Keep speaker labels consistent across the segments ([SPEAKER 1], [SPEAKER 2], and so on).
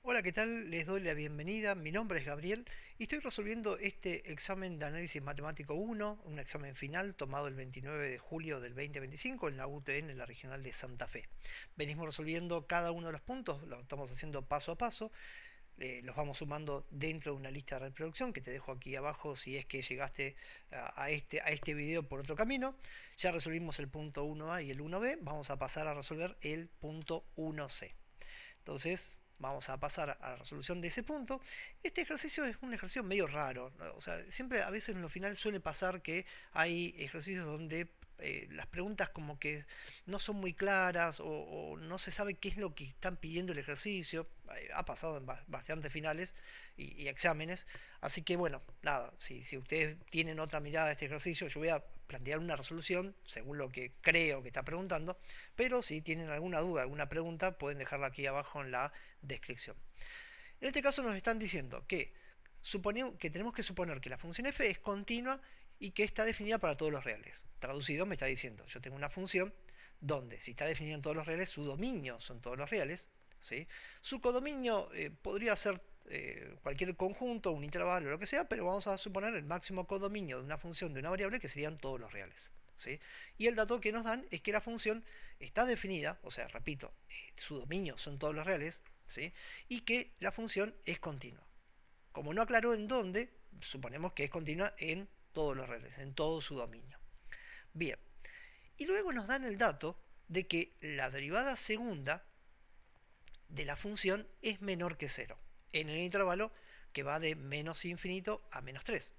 [SPEAKER 1] Hola, ¿qué tal? Les doy la bienvenida. Mi nombre es Gabriel y estoy resolviendo este examen de análisis matemático 1, un examen final tomado el 29 de julio del 2025 en la UTN, en la regional de Santa Fe. Venimos resolviendo cada uno de los puntos, lo estamos haciendo paso a paso, los vamos sumando dentro de una lista de reproducción que te dejo aquí abajo si es que llegaste a este video por otro camino. Ya resolvimos el punto 1A y el 1B, vamos a pasar a resolver el punto 1C. Entonces, vamos a pasar a la resolución de ese punto. Este ejercicio es un ejercicio medio raro, ¿no? O sea, siempre a veces en lo final suele pasar que hay ejercicios donde las preguntas como que no son muy claras o no se sabe qué es lo que están pidiendo el ejercicio. Ha pasado en bastantes finales y exámenes. Así que bueno, nada, si ustedes tienen otra mirada a este ejercicio, yo voy a plantear una resolución según lo que creo que está preguntando, pero si tienen alguna duda, alguna pregunta, pueden dejarla aquí abajo en la descripción. En este caso nos están diciendo que tenemos que suponer que la función f es continua y que está definida para todos los reales. Traducido me está diciendo, yo tengo una función donde si está definida en todos los reales, su dominio son todos los reales, ¿sí? Su codominio podría ser cualquier conjunto, un intervalo, lo que sea, pero vamos a suponer el máximo codominio de una función de una variable que serían todos los reales. ¿Sí? Y el dato que nos dan es que la función está definida, o sea, repito, su dominio son todos los reales, ¿sí? Y que la función es continua. Como no aclaró en dónde, suponemos que es continua en todos los reales, en todo su dominio. Bien, y luego nos dan el dato de que la derivada segunda de la función es menor que cero, en el intervalo que va de menos infinito a menos 3.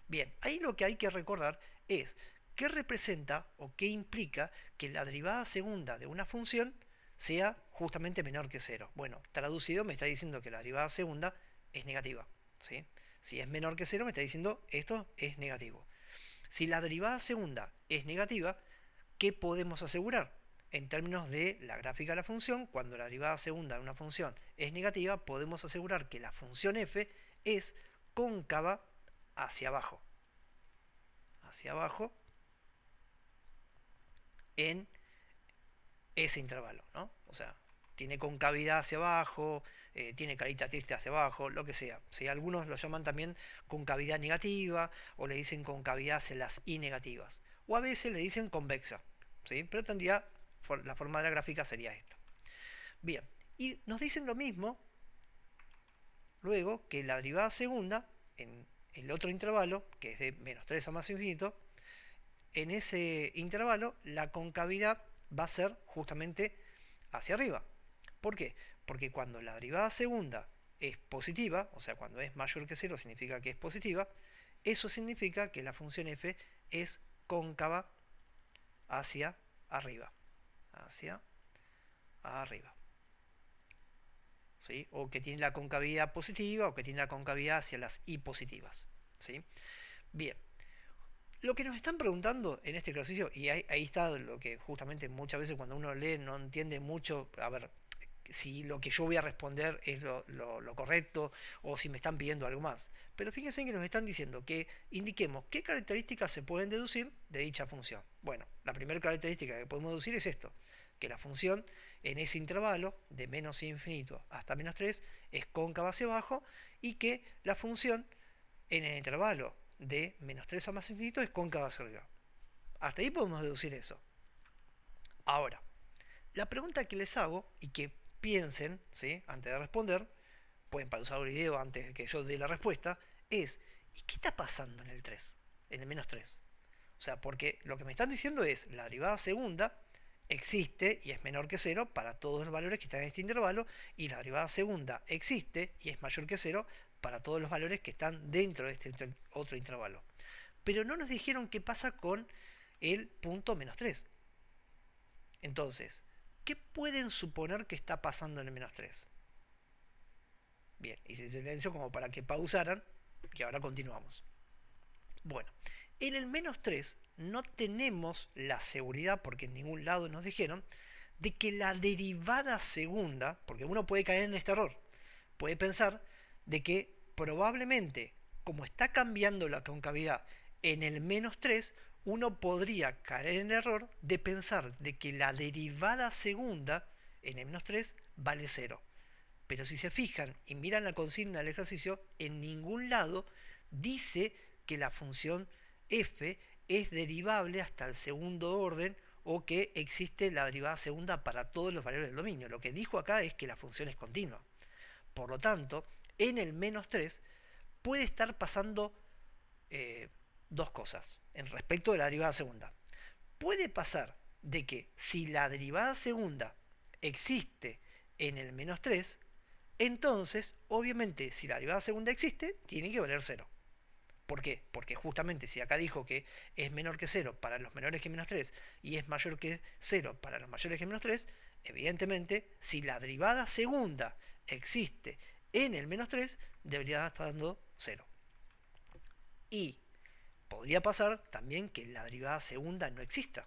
[SPEAKER 1] Bien, ahí lo que hay que recordar es qué representa o qué implica que la derivada segunda de una función sea justamente menor que cero. Bueno, traducido me está diciendo que la derivada segunda es negativa. ¿Sí? Si es menor que cero me está diciendo esto es negativo. Si la derivada segunda es negativa, ¿qué podemos asegurar? En términos de la gráfica de la función, cuando la derivada segunda de una función es negativa, podemos asegurar que la función f es cóncava hacia abajo. Hacia abajo en ese intervalo, ¿no? O sea, tiene concavidad hacia abajo, tiene carita triste hacia abajo, lo que sea. ¿Sí? Algunos lo llaman también concavidad negativa o le dicen concavidad hacia las i negativas. O a veces le dicen convexa, ¿sí? Pero tendría, la forma de la gráfica sería esta. Bien, y nos dicen lo mismo luego que la derivada segunda en el otro intervalo, que es de menos 3 a más infinito, en ese intervalo la concavidad va a ser justamente hacia arriba. ¿Por qué? Porque cuando la derivada segunda es positiva, o sea, cuando es mayor que cero significa que es positiva, eso significa que la función f es cóncava hacia arriba. Hacia arriba. ¿Sí? O que tiene la concavidad positiva o que tiene la concavidad hacia las i positivas. ¿Sí? Bien, lo que nos están preguntando en este ejercicio, y ahí está lo que justamente muchas veces cuando uno lee no entiende mucho, a ver, si lo que yo voy a responder es lo correcto o si me están pidiendo algo más. Pero fíjense que nos están diciendo que indiquemos qué características se pueden deducir de dicha función. Bueno, la primera característica que podemos deducir es esto, que la función en ese intervalo de menos infinito hasta menos 3 es cóncava hacia abajo y que la función en el intervalo de menos 3 a más infinito es cóncava hacia arriba. Hasta ahí podemos deducir eso. Ahora, la pregunta que les hago y que piensen, ¿sí? Antes de responder, pueden pausar el video antes de que yo dé la respuesta, es, ¿y qué está pasando en el 3? En el menos 3. O sea, porque lo que me están diciendo es, la derivada segunda existe y es menor que cero para todos los valores que están en este intervalo, y la derivada segunda existe y es mayor que cero para todos los valores que están dentro de este otro intervalo. Pero no nos dijeron qué pasa con el punto menos 3. Entonces, ¿qué pueden suponer que está pasando en el menos 3? Bien, hice silencio como para que pausaran y ahora continuamos. Bueno, en el menos 3 no tenemos la seguridad, porque en ningún lado nos dijeron, de que la derivada segunda, porque uno puede caer en este error, puede pensar de que probablemente, como está cambiando la concavidad en el menos 3, uno podría caer en el error de pensar de que la derivada segunda en el menos 3 vale cero. Pero si se fijan y miran la consigna del ejercicio, en ningún lado dice que la función f es derivable hasta el segundo orden o que existe la derivada segunda para todos los valores del dominio. Lo que dijo acá es que la función es continua. Por lo tanto, en el menos 3 puede estar pasando dos cosas en respecto de la derivada segunda. Puede pasar de que si la derivada segunda existe en el menos 3, entonces, obviamente, si la derivada segunda existe, tiene que valer 0. ¿Por qué? Porque justamente si acá dijo que es menor que 0 para los menores que menos 3 y es mayor que 0 para los mayores que menos 3, evidentemente, si la derivada segunda existe en el menos 3, debería estar dando 0. Y podría pasar también que la derivada segunda no exista.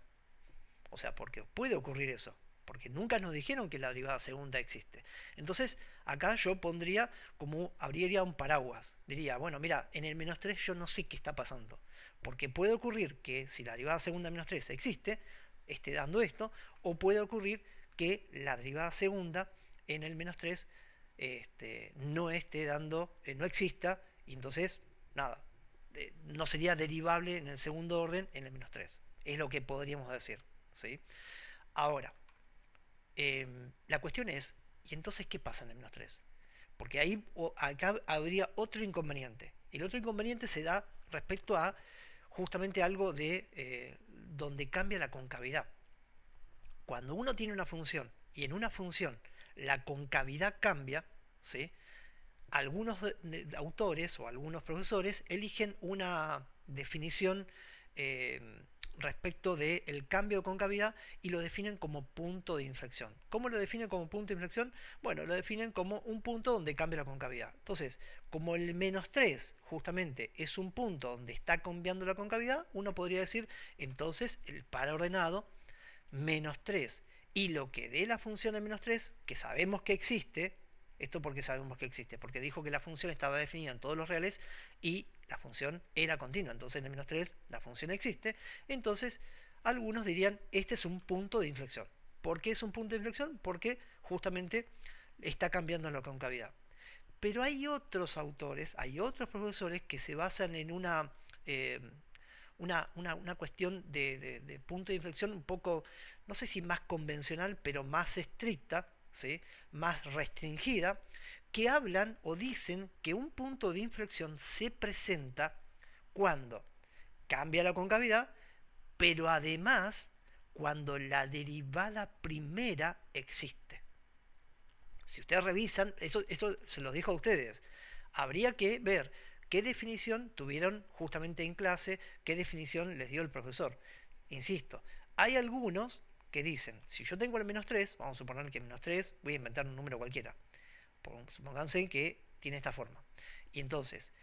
[SPEAKER 1] O sea, porque puede ocurrir eso. Porque nunca nos dijeron que la derivada segunda existe. Entonces, acá yo pondría como, abriría un paraguas. Diría, bueno, mira, en el menos 3 yo no sé qué está pasando. Porque puede ocurrir que si la derivada segunda de menos 3 existe, esté dando esto. O puede ocurrir que la derivada segunda en el menos 3 no esté dando, no exista. Y entonces, nada, no sería derivable en el segundo orden en el menos 3. Es lo que podríamos decir. ¿Sí? Ahora, la cuestión es, ¿y entonces qué pasa en el menos 3? Porque ahí acá habría otro inconveniente. El otro inconveniente se da respecto a justamente algo de donde cambia la concavidad. Cuando uno tiene una función y en una función la concavidad cambia, ¿sí? Algunos autores o algunos profesores eligen una definición eh, respecto del cambio de concavidad y lo definen como punto de inflexión. ¿Cómo lo definen como punto de inflexión? Bueno, lo definen como un punto donde cambia la concavidad. Entonces, como el menos 3 justamente es un punto donde está cambiando la concavidad, uno podría decir, entonces el par ordenado menos 3 y lo que dé la función de menos 3, que sabemos que existe. Esto porque sabemos que existe, porque dijo que la función estaba definida en todos los reales y la función era continua. Entonces en el menos 3 la función existe. Entonces algunos dirían, este es un punto de inflexión. ¿Por qué es un punto de inflexión? Porque justamente está cambiando la concavidad. Pero hay otros autores, hay otros profesores que se basan en eh, una cuestión de punto de inflexión un poco, no sé si más convencional, pero más estricta, ¿sí? Más restringida, que hablan o dicen que un punto de inflexión se presenta cuando cambia la concavidad, pero además cuando la derivada primera existe. Si ustedes revisan, esto se lo dijo a ustedes, habría que ver qué definición tuvieron justamente en clase, qué definición les dio el profesor. Insisto, hay algunos que dicen, si yo tengo el menos 3, vamos a suponer que menos 3, voy a inventar un número cualquiera, supónganse que tiene esta forma. Y entonces,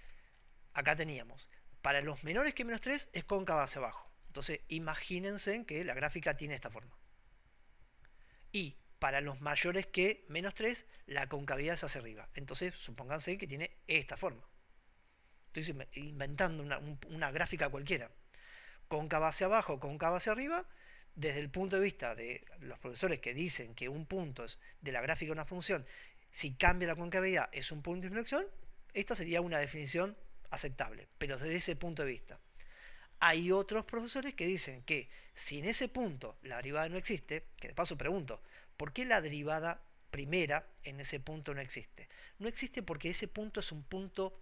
[SPEAKER 1] acá teníamos, para los menores que menos 3 es cóncava hacia abajo. Entonces, imagínense que la gráfica tiene esta forma. Y para los mayores que menos 3, la concavidad es hacia arriba. Entonces, supónganse que tiene esta forma. Estoy inventando una gráfica cualquiera. Cóncava hacia abajo, cóncava hacia arriba. Desde el punto de vista de los profesores que dicen que un punto es de la gráfica de una función, si cambia la concavidad es un punto de inflexión, esta sería una definición aceptable, pero desde ese punto de vista. Hay otros profesores que dicen que si en ese punto la derivada no existe, que de paso pregunto, ¿por qué la derivada primera en ese punto no existe? No existe porque ese punto es un punto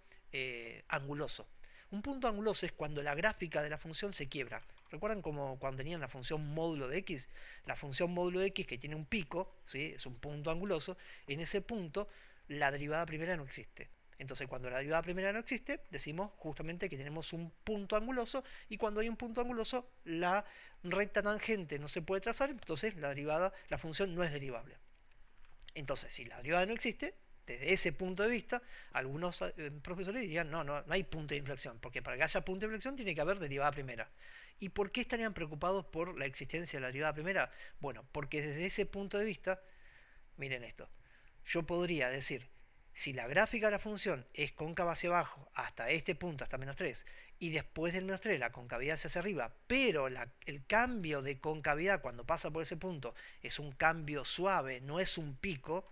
[SPEAKER 1] anguloso. Un punto anguloso es cuando la gráfica de la función se quiebra. ¿Recuerdan como cuando tenían la función módulo de x? La función módulo de x que tiene un pico, ¿sí? Es un punto anguloso. En ese punto la derivada primera no existe. Entonces, cuando la derivada primera no existe, decimos justamente que tenemos un punto anguloso, y cuando hay un punto anguloso, la recta tangente no se puede trazar, entonces la función no es derivable. Entonces, si la derivada no existe, desde ese punto de vista, algunos profesores dirían, no hay punto de inflexión, porque para que haya punto de inflexión tiene que haber derivada primera. ¿Y por qué estarían preocupados por la existencia de la derivada primera? Bueno, porque desde ese punto de vista, miren esto, yo podría decir, si la gráfica de la función es cóncava hacia abajo hasta este punto, hasta menos 3, y después del menos 3 la concavidad se hace arriba, pero el cambio de concavidad cuando pasa por ese punto es un cambio suave, no es un pico,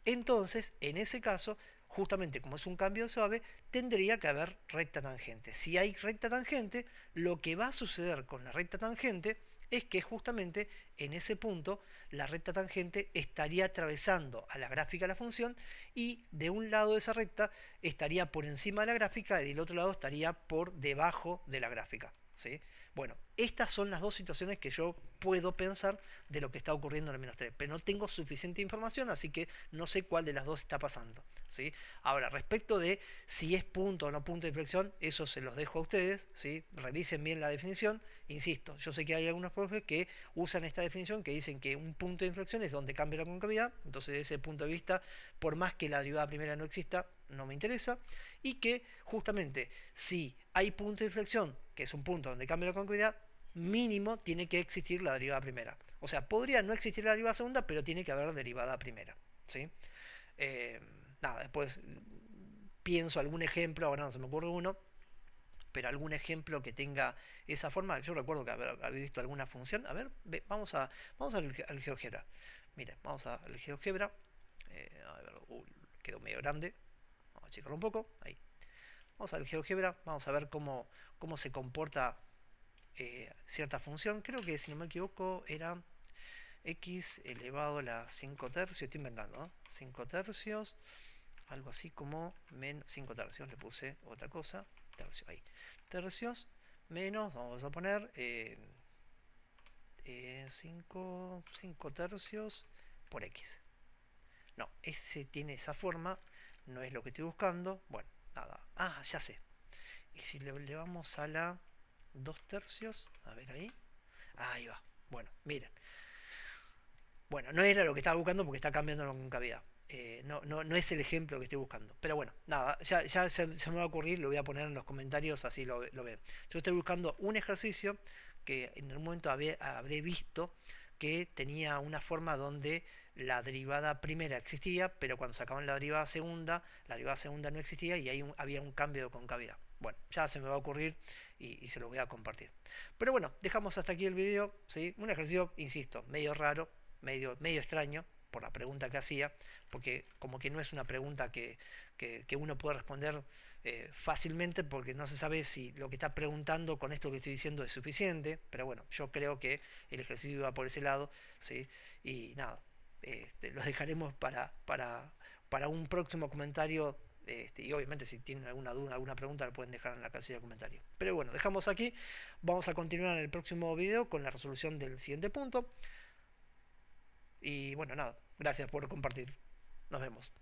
[SPEAKER 1] Entonces, en ese caso, justamente como es un cambio suave, tendría que haber recta tangente. Si hay recta tangente, lo que va a suceder con la recta tangente es que justamente en ese punto la recta tangente estaría atravesando a la gráfica de la función y de un lado de esa recta estaría por encima de la gráfica y del otro lado estaría por debajo de la gráfica. ¿Sí? Bueno, estas son las dos situaciones que yo puedo pensar de lo que está ocurriendo en el menos 3, pero no tengo suficiente información, así que no sé cuál de las dos está pasando. ¿Sí? Ahora, respecto de si es punto o no punto de inflexión, eso se los dejo a ustedes. ¿Sí? Revisen bien la definición. Insisto, yo sé que hay algunos profes que usan esta definición que dicen que un punto de inflexión es donde cambia la concavidad, entonces desde ese punto de vista, por más que la derivada primera no exista, no me interesa, y que justamente si hay punto de inflexión, que es un punto donde cambia la concavidad, mínimo tiene que existir la derivada primera. O sea, podría no existir la derivada segunda, pero tiene que haber derivada primera. ¿Sí? Eh, nada, después pienso algún ejemplo, ahora no se me ocurre uno, pero algún ejemplo que tenga esa forma. Yo recuerdo que haber visto alguna función. A ver, vamos al GeoGebra. Miren, vamos al GeoGebra. A ver, quedó medio grande. Vamos a achicarlo un poco. Ahí. Vamos al GeoGebra. Vamos a ver cómo se comporta cierta función. Creo que si no me equivoco era x elevado a la 5 tercios. Estoy inventando, ¿no? 5 tercios. Algo así como menos 5 tercios. Le puse otra cosa. Tercio, ahí. Tercios menos, vamos a poner 5 tercios por x. No, ese tiene esa forma, no es lo que estoy buscando. Bueno, nada. Ah, ya sé. Y si le elevamos a la 2 tercios, a ver ahí. Ahí va. Bueno, miren. Bueno, no era lo que estaba buscando porque está cambiando la concavidad. No es el ejemplo que estoy buscando. Pero bueno, nada, ya se me va a ocurrir, lo voy a poner en los comentarios, así lo ven. Yo estoy buscando un ejercicio que en algún momento habré visto que tenía una forma donde la derivada primera existía, pero cuando sacaban la derivada segunda no existía y ahí había un cambio de concavidad. Bueno, ya se me va a ocurrir y se lo voy a compartir. Pero bueno, dejamos hasta aquí el video, ¿sí? Un ejercicio, insisto, medio raro, medio extraño por la pregunta que hacía, porque como que no es una pregunta que uno puede responder fácilmente, porque no se sabe si lo que está preguntando con esto que estoy diciendo es suficiente, pero bueno, yo creo que el ejercicio va por ese lado, ¿sí? Y nada, los dejaremos para un próximo comentario. Y obviamente si tienen alguna duda, alguna pregunta, la pueden dejar en la casilla de comentarios. Pero bueno, dejamos aquí. Vamos a continuar en el próximo video con la resolución del siguiente punto. Y bueno, nada, gracias por compartir. Nos vemos.